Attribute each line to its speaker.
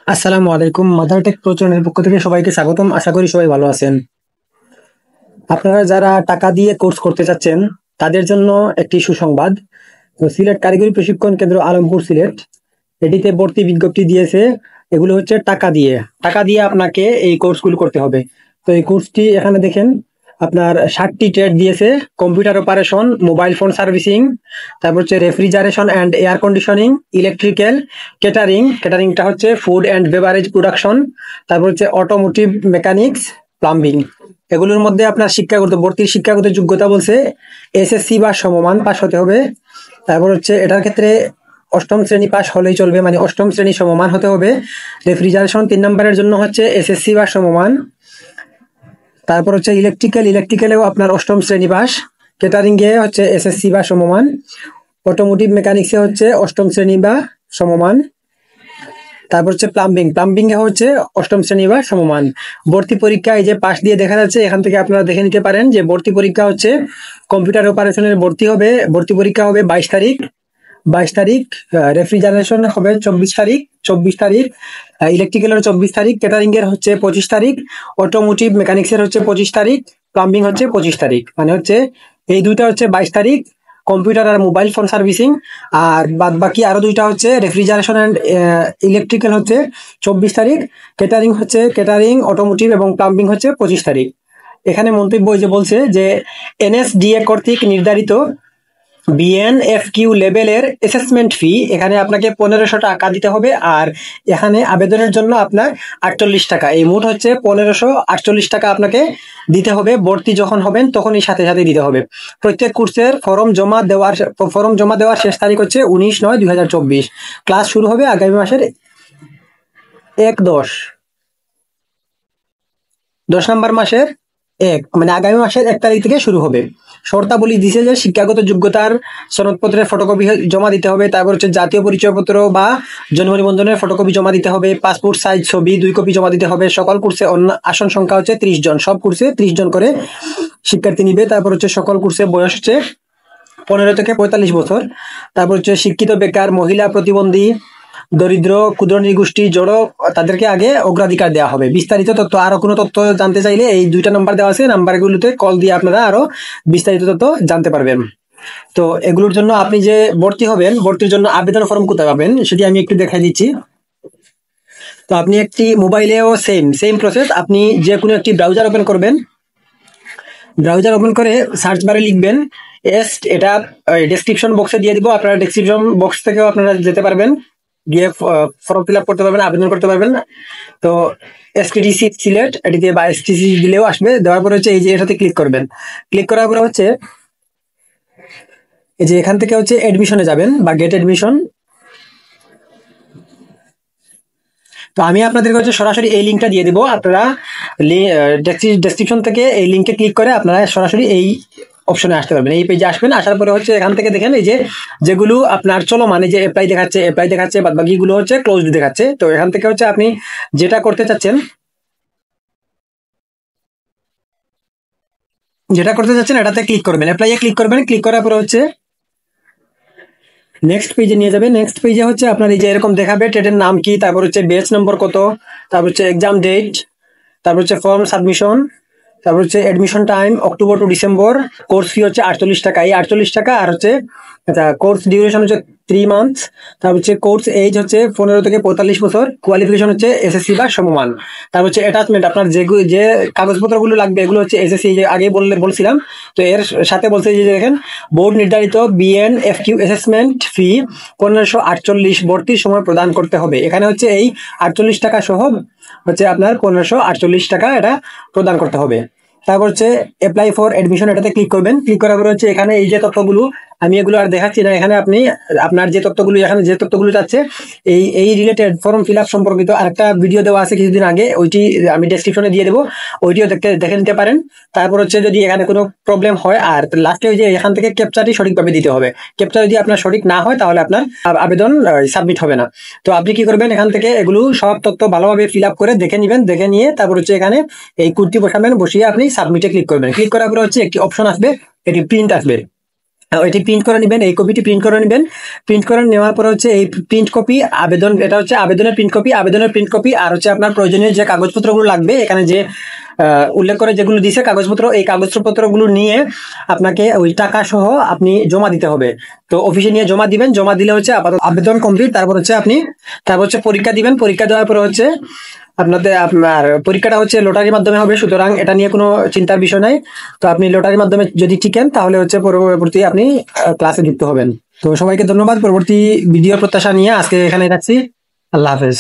Speaker 1: আসসালামু আলাইকুম। মাদারটেক প্রচনের পক্ষ থেকে সবাইকে স্বাগতম। আশা করি সবাই ভালো আছেন। আপনারা যারা টাকা দিয়ে কোর্স করতে চাচ্ছেন তাদের জন্য একটি সুসংবাদ। তো সিলেট কারিগরি প্রশিক্ষণ কেন্দ্র আলমপুর সিলেট এটিতে ভর্তি বিজ্ঞপ্তি দিয়েছে। এগুলো হচ্ছে টাকা দিয়ে আপনাকে এই কোর্সগুলো করতে হবে। তো এই কোর্সটি এখানে দেখেন আপনার 60টি ট্রেড দিয়েছে: computer operation, mobile phone servicing, তারপর হচ্ছে refrigeration and air conditioning, electrical, ক্যাটারিংটা হচ্ছে ফুড অ্যান্ড বেভারেজ প্রোডাকশন, তারপর হচ্ছে অটোমোটিভ মেকানিক্স, প্লাম্বিং। এগুলোর মধ্যে আপনার ভর্তির শিক্ষাগত যোগ্যতা বলছে এসএসসি বা সমমান পাস হতে হবে। তারপর হচ্ছে এটার ক্ষেত্রে অষ্টম শ্রেণী পাস হলেই চলবে, মানে অষ্টম শ্রেণী সমমান হতে হবে। রেফ্রিজারেশন 3 নম্বরের জন্য হচ্ছে এসএসসি বা সমমান। তারপর হচ্ছে ইলেকট্রিক্যালেও আপনার অষ্টম শ্রেণী পাস। ক্যাটারিং এ হচ্ছে এসএসসি বা সমমান। অটোমোটিভ মেকানিক্সে হচ্ছে অষ্টম শ্রেণী বা সমমান। তারপর হচ্ছে প্লাম্বিং এ হচ্ছে অষ্টম শ্রেণী বা সমমান। ভর্তি পরীক্ষা এই যে পাশ দিয়ে দেখা যাচ্ছে, এখান থেকে আপনারা দেখে নিতে পারেন যে ভর্তি পরীক্ষা হচ্ছে কম্পিউটার অপারেশনের ভর্তি পরীক্ষা হবে 22 তারিখ। রেফ্রিজারেশন হবে 24 তারিখ। ইলেকট্রিক্যালের 24 তারিখ, ক্যাটারিং এর হচ্ছে 25 তারিখ, অটোমোটিভ মেকানিক্সের হচ্ছে 25 তারিখ, প্লাম্বিং হচ্ছে 25 তারিখ। মানে হচ্ছে এই দুইটা হচ্ছে 22 তারিখ, কম্পিউটার আর মোবাইল ফোন সার্ভিসিং। আর বাদ বাকি আরো দুইটা হচ্ছে রেফ্রিজারেশন অ্যান্ড ইলেকট্রিক্যাল হচ্ছে 24 তারিখ। ক্যাটারিং, অটোমোটিভ এবং প্লাম্বিং হচ্ছে 25 তারিখ। এখানে মন্তব্য যে বলছে যে এনএসডিএ কর্তৃক নির্ধারিত বিএনএফকিউ লেভেলের অ্যাসেসমেন্ট ফি এখানে আপনাকে 1500 টাকা দিতে হবে। আর এখানে আবেদনের জন্য আপনার 48 টাকা, এই মোট হচ্ছে 1548 টাকা আপনাকে দিতে হবে। ভর্তি যখন হবেন তখনই সাথে সাথে দিতে হবে। প্রত্যেক কোর্সের ফর্ম জমা দেওয়ার শেষ তারিখ হচ্ছে 19/9/2024। ক্লাস শুরু হবে আগামী মাসের 10 নম্বর মাসের মানে আগামী মাসের 1 তারিখ থেকে শুরু হবে। শর্তাবলী দিছে যে শিক্ষাগত যোগ্যতার সনদপত্রের ফটোকপি জমা দিতে হবে। তারপর হচ্ছে জাতীয় পরিচয়পত্র বা জন্ম নিবন্ধনের ফটোকপি জমা দিতে হবে। পাসপোর্ট সাইজ ছবি 2 কপি জমা দিতে হবে। সকল কোর্সে আসন সংখ্যা হচ্ছে 30 জন। সব কোর্সে 30 জন করে শিক্ষার্থী নিবে। তারপর হচ্ছে সকল কোর্সে বয়স হচ্ছে 15 থেকে 45 বছর। তারপর হচ্ছে শিক্ষিত, বেকার, মহিলা, প্রতিবন্ধী, দরিদ্র, ক্ষুদ্র নৃগোষ্ঠী, জড়ো, তাদেরকে আগে অগ্রাধিকার দেওয়া হবে। বিস্তারিত তথ্য, আরো কোনো তথ্য জানতে চাইলে এই 2টা নাম্বার দেওয়া আছে, নাম্বারগুলোতে কল দিয়ে আপনারা আরো বিস্তারিত তথ্য জানতে পারবেন। তো এগুলোর জন্য আপনি যে ভর্তি হবেন, ভর্তির জন্য আবেদন ফর্ম কোথায় পাবেন সেটি আমি একটু দেখাই দিচ্ছি। তো আপনি একটি মোবাইলেও সেম প্রসেস, আপনি যে কোনো একটি ব্রাউজার ওপেন করবেন। ব্রাউজার ওপেন করে সার্চ বারে লিখবেন এটা ডেসক্রিপশন বক্সে দিয়ে দিব, আপনারা ডেসক্রিপশন বক্স থেকেও আপনারা যেতে পারবেন, গিয়ে ফর্ম ফিল আপ করতে পারবেন, আবেদন করতে পারবেন। তো এসটিডিসি সিলেট এটিতে বা এসটিসি দিলেও আসবে। দেওয়ার পরে হচ্ছে এই যে এটাতে ক্লিক করবেন। ক্লিক করার পরে হচ্ছে এই যে এখান থেকে হচ্ছে এডমিশনে যাবেন বা গেট এডমিশন। তো আমি আপনাদেরকে হচ্ছে সরাসরি এই লিঙ্কটা দিয়ে দিব। আপনারা ডেসক্রিপশন থেকে এই লিঙ্কে ক্লিক করে আপনারা সরাসরি এই অপশনে আসতে পারবেন। এই পেজে আসবেন। আসার পরে হচ্ছে এখান থেকে দেখেন এই যে যেগুলো আপনার চলো মানে যে অ্যাপ্লাই দেখাচ্ছে বাদ বাকিগুলো হচ্ছে ক্লোজড দেখাচ্ছে। তো এখান থেকে হচ্ছে আপনি যেটা করতে চাচ্ছেন এটাতে ক্লিক করবেন, অ্যাপ্লাইয়ে ক্লিক করবেন। ক্লিক করার পরে হচ্ছে নেক্সট পেজে নিয়ে যাবে। নেক্সট পেজে হচ্ছে আপনার এই যে এরকম দেখাবে ট্রেডের নাম কি, তারপর হচ্ছে ব্যাচ নম্বর কত, তারপর হচ্ছে এক্সাম ডেট, তারপর হচ্ছে ফর্ম সাবমিশন, তারপর হচ্ছে admission time October to December. Course fee হচ্ছে 48 টাকা। এই 48 টাকা। আর হচ্ছে কোর্স ডিউরেশন হচ্ছে 3 মান্থস। তারপর হচ্ছে কোর্স এজ হচ্ছে 15 থেকে 45 বছর। কোয়ালিফিকেশন হচ্ছে এসএসসি বা সমমান। তারপর হচ্ছে অ্যাটাচমেন্ট, আপনার যে কাগজপত্রগুলো লাগবে এগুলো হচ্ছে এসএসসি, যে আগে বলছিলাম। তো এর সাথে বলছে যে দেখেন বোর্ড নির্ধারিত বিএনএফকিউ অ্যাসেসমেন্ট ফি 1548 ভর্তির সময় প্রদান করতে হবে। এখানে হচ্ছে এই 48 টাকা সহ হচ্ছে আপনার 1548 টাকা এটা প্রদান করতে হবে। তারপর হচ্ছে অ্যাপ্লাই ফর এডমিশন, এটাতে ক্লিক করবেন। ক্লিক করার পর হচ্ছে এখানে এই যে তথ্যগুলো আমি এগুলো আর দেখাচ্ছি না। এখানে আপনি আপনার যে তথ্যগুলো চাচ্ছে এই রিলেটেড ফর্ম ফিল আপ সম্পর্কিত আরেকটা ভিডিও দেওয়া আছে কিছুদিন আগে, ওইটি আমি ডেসক্রিপশনে দিয়ে দেবো, ওইটিও দেখে নিতে পারেন। তারপর হচ্ছে যদি এখানে কোনো প্রবলেম হয়, আর লাস্টে ওই যে এখান থেকে ক্যাপচারটি সঠিকভাবে দিতে হবে। ক্যাপচার যদি আপনার সঠিক না হয় তাহলে আপনার আবেদন সাবমিট হবে না। তো আপনি কি করবেন, এখান থেকে এগুলো সব তথ্য ভালোভাবে ফিল আপ করে দেখে নেবেন। দেখে নিয়ে তারপর হচ্ছে এখানে এই কোডটি বসাবেন, বসিয়ে আপনি সাবমিটে ক্লিক করবেন। ক্লিক করার পরে হচ্ছে একটি অপশন আসবে, এটি প্রিন্ট আসবে। ওইটি প্রিন্ট করে নেবেন, এই কপিটি প্রিন্ট করে নেবেন। প্রিন্ট করে নেওয়ার পরে হচ্ছে এই প্রিন্ট কপি আবেদন, এটা হচ্ছে আবেদনের প্রিন্ট কপি আর হচ্ছে আপনার প্রয়োজনীয় যে কাগজপত্রগুলো লাগবে এখানে যে উল্লেখ করে যেগুলো দিছে কাগজপত্র, এই কাগজপত্রগুলো নিয়ে আপনাকে ওই টাকা সহ আপনি জমা দিতে হবে। তো অফিসে নিয়ে জমা দিবেন, জমা দিলে হচ্ছে আপাতত আবেদন কমপ্লিট। তারপর হচ্ছে পরীক্ষা দিবেন, পরীক্ষা দেওয়ার পরে হচ্ছে আপনার পরীক্ষাটা হচ্ছে লটারির মাধ্যমে হবে, সুতরাং এটা নিয়ে কোনো চিন্তার বিষয় নাই। তো আপনি লটারির মাধ্যমে যদি টিকেন তাহলে হচ্ছে পরবর্তী আপনি ক্লাসে যুক্ত হবেন। তো সবাইকে ধন্যবাদ। পরবর্তী ভিডিও প্রত্যাশা নিয়ে আজকে এখানে রাখছি। আল্লাহ হাফেজ।